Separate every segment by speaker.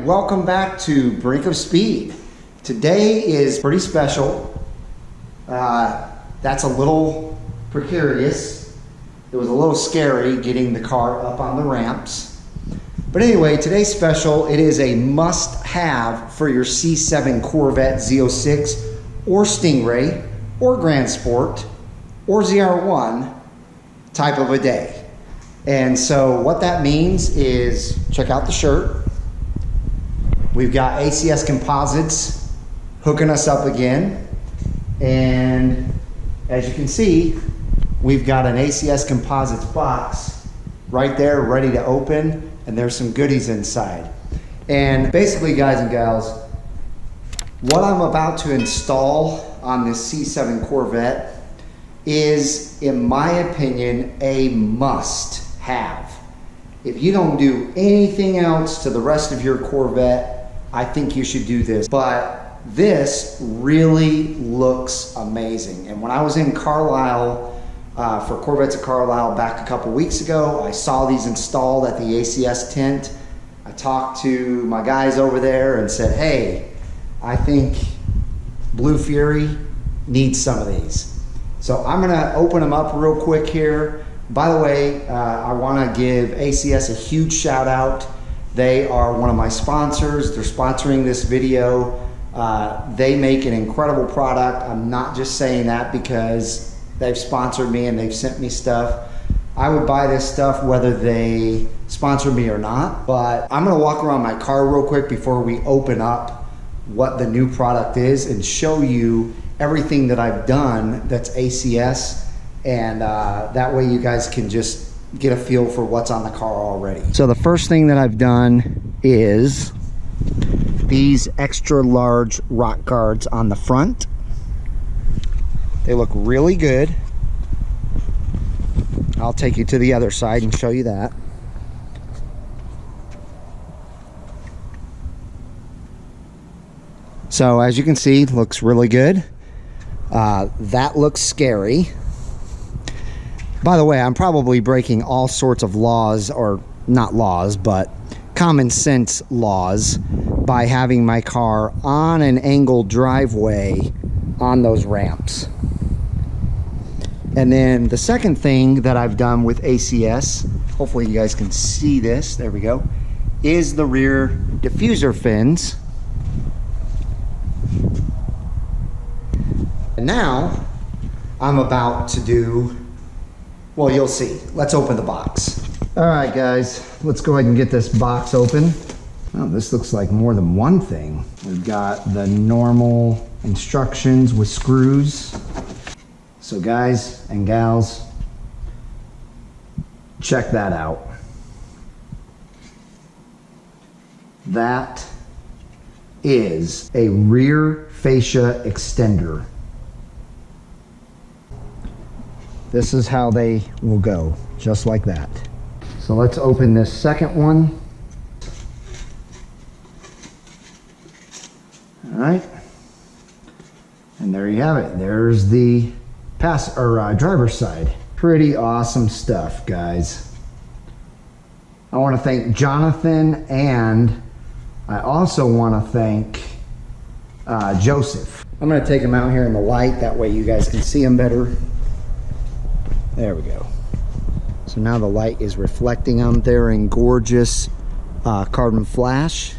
Speaker 1: welcome back to Brink of Speed. Today is pretty special. That's a little precarious. It was a little scary getting the car up on the ramps. But anyway, today's special. It is a must-have for your C7 Corvette Z06 or Stingray or Grand Sport or ZR1 type of a day. And so what that means is, check out the shirt. We've got ACS Composites hooking us up again. And as you can see, we've got an ACS Composites box right there ready to open, and there's some goodies inside. And basically, guys and gals, what I'm about to install on this C7 Corvette is, in my opinion, a must-have. If you don't do anything else to the rest of your Corvette, I think you should do this. But this really looks amazing. And when I was in Carlisle for Corvettes of Carlisle back a couple weeks ago, I saw these installed at the ACS tent. I talked to my guys over there and said, hey, I think Blue Fury needs some of these. So I'm gonna open them up real quick here. By the way, I wanna give ACS a huge shout out. They are one of my sponsors. They're sponsoring this video. They make an incredible product. I'm not just saying that because they've sponsored me and they've sent me stuff. I would buy this stuff whether they sponsor me or not, but I'm gonna walk around my car real quick before we open up what the new product is and show you everything that I've done that's ACS, and that way you guys can just get a feel for what's on the car already. So the first thing that I've done is these extra large rock guards on the front. They look really good. I'll take you to the other side and show you that. So as you can see, looks really good. That looks scary. By the way, I'm probably breaking all sorts of laws, or not laws, but common sense laws, by having my car on an angled driveway on those ramps. And then the second thing that I've done with ACS, hopefully you guys can see this, there we go, is the rear diffuser fins. And now I'm about to do, well, you'll see. Let's open the box. All right, guys, let's go ahead and get this box open. Oh, this looks like more than one thing. We've got the normal instructions with screws. So guys and gals, check that out. That is a rear fascia extender. This is how they will go, just like that. So let's open this second one. All right, and there you have it. There's the driver's side. Pretty awesome stuff, guys. I want to thank Jonathan, and I also want to thank Joseph. I'm going to take them out here in the light, that way you guys can see them better. There we go. So now the light is reflecting them. They're in gorgeous carbon flash.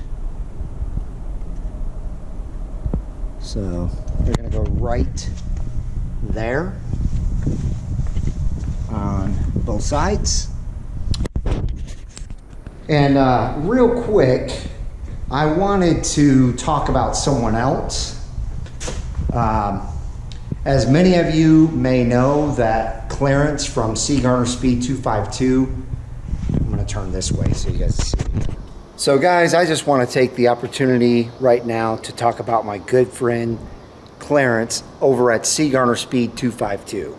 Speaker 1: So they're gonna go right there on both sides. And real quick, I wanted to talk about someone else. As many of you may know, that Clarence from Speed 252, I'm gonna turn this way so you guys see. So guys, I just want to take the opportunity right now to talk about my good friend Clarence over at Speed 252.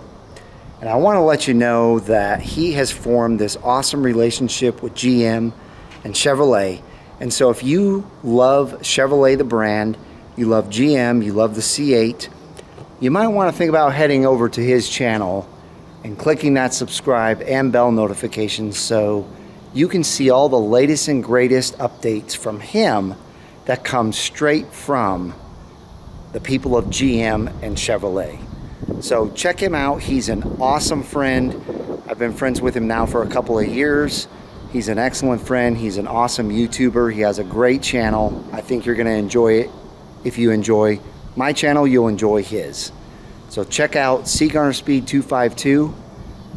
Speaker 1: And I want to let you know that he has formed this awesome relationship with GM and Chevrolet. And so if you love Chevrolet the brand, you love GM, you love the C8, you might want to think about heading over to his channel and clicking that subscribe and bell notification so you can see all the latest and greatest updates from him that come straight from the people of GM and Chevrolet. So check him out. He's an awesome friend. I've been friends with him now for a couple of years. He's an excellent friend. He's an awesome YouTuber. He has a great channel. I think you're gonna enjoy it. If you enjoy my channel, you'll enjoy his. So check out C7 Speed 252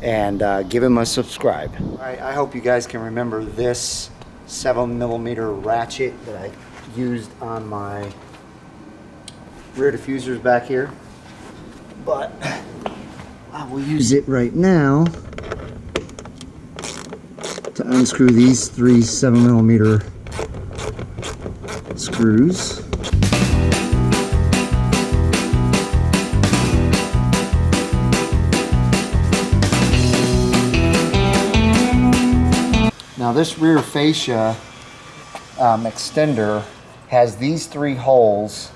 Speaker 1: and give him a subscribe. All right, I hope you guys can remember this 7mm ratchet that I used on my rear diffusers back here. But I will use it right now to unscrew these 3 7mm screws. Now this rear fascia extender has these 3 holes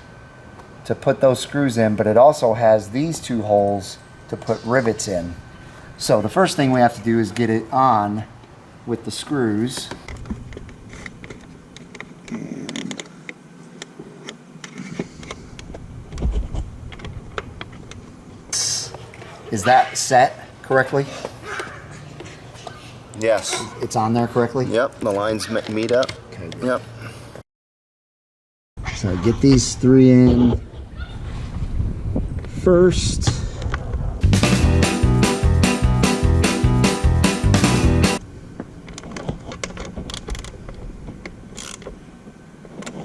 Speaker 1: to put those screws in, but it also has these 2 holes to put rivets in. So the first thing we have to do is get it on with the screws. And is that set correctly?
Speaker 2: Yes.
Speaker 1: It's on there correctly?
Speaker 2: Yep, the lines meet up.
Speaker 1: Okay.
Speaker 2: Yep.
Speaker 1: So get these 3 in first.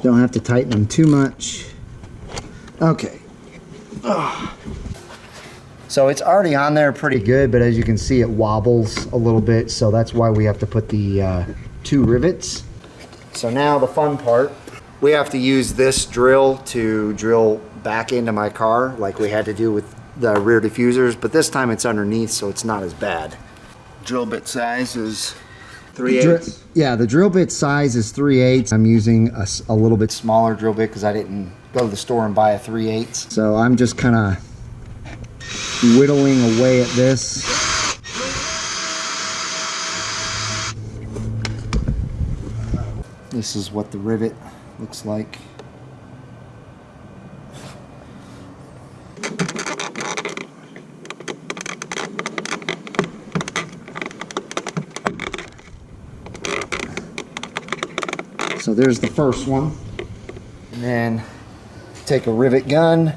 Speaker 1: Don't have to tighten them too much. Okay. Ugh. So it's already on there pretty good, but as you can see, it wobbles a little bit, so that's why we have to put the 2 rivets. So now the fun part, we have to use this drill to drill back into my car like we had to do with the rear diffusers, but this time it's underneath, so it's not as bad.
Speaker 2: Drill bit size is 3/8.
Speaker 1: Yeah, the drill bit size is 3/8. I'm using a little bit smaller drill bit because I didn't go to the store and buy a 3/8. So I'm just kind of whittling away at this. This is what the rivet looks like. So there's the first one. And then take a rivet gun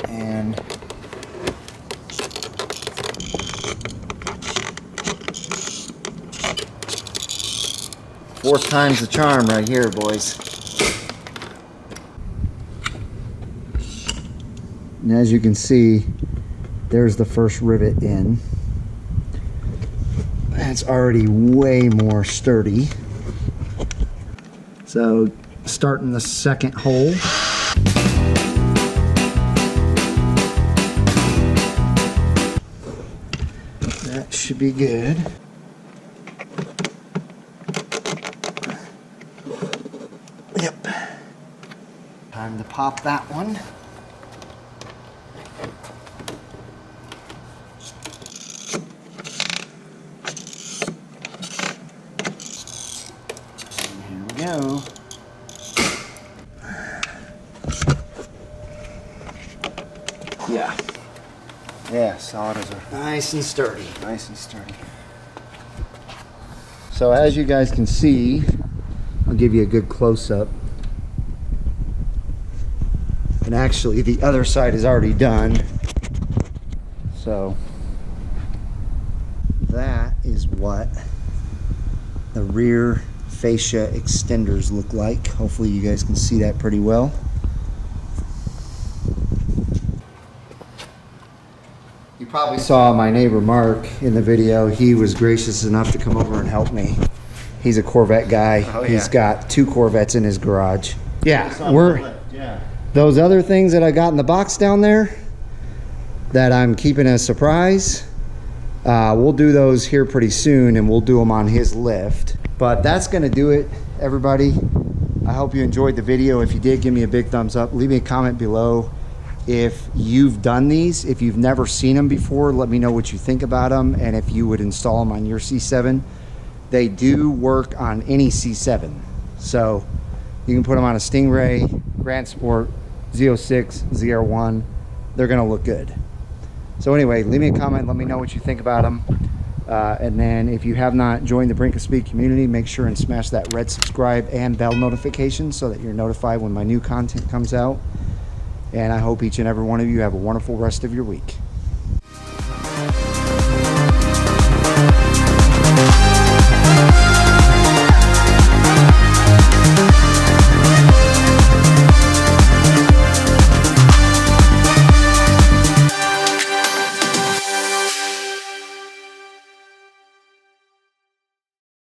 Speaker 1: and fourth time's the charm right here, boys. And as you can see, there's the first rivet in. That's already way more sturdy. So starting the second hole. That should be good. Yep. Time to pop that one. Here we go. Yeah.
Speaker 2: Yeah, solid as a
Speaker 1: Nice and sturdy.
Speaker 2: nice and sturdy.
Speaker 1: So as you guys can see, I'll give you a good close-up. And actually the other side is already done. So that is what the rear fascia extenders look like. Hopefully you guys can see that pretty well. You probably saw my neighbor Mark in the video. He was gracious enough to come over and help me. He's a Corvette guy.
Speaker 2: Oh, yeah.
Speaker 1: He's got 2 Corvettes in his garage. Yeah,
Speaker 2: Yeah.
Speaker 1: those other things that I got in the box down there that I'm keeping as a surprise, we'll do those here pretty soon, and we'll do them on his lift. But that's gonna do it, everybody. I hope you enjoyed the video. If you did, give me a big thumbs up. Leave me a comment below if you've done these. If you've never seen them before, let me know what you think about them and if you would install them on your C7. they do work on any C7. So you can put them on a Stingray, Grand Sport, Z06, ZR1. They're gonna look good. So anyway, leave me a comment, let me know what you think about them. And then if you have not joined the Brink of Speed community, make sure and smash that red subscribe and bell notification so that you're notified when my new content comes out. And I hope each and every one of you have a wonderful rest of your week.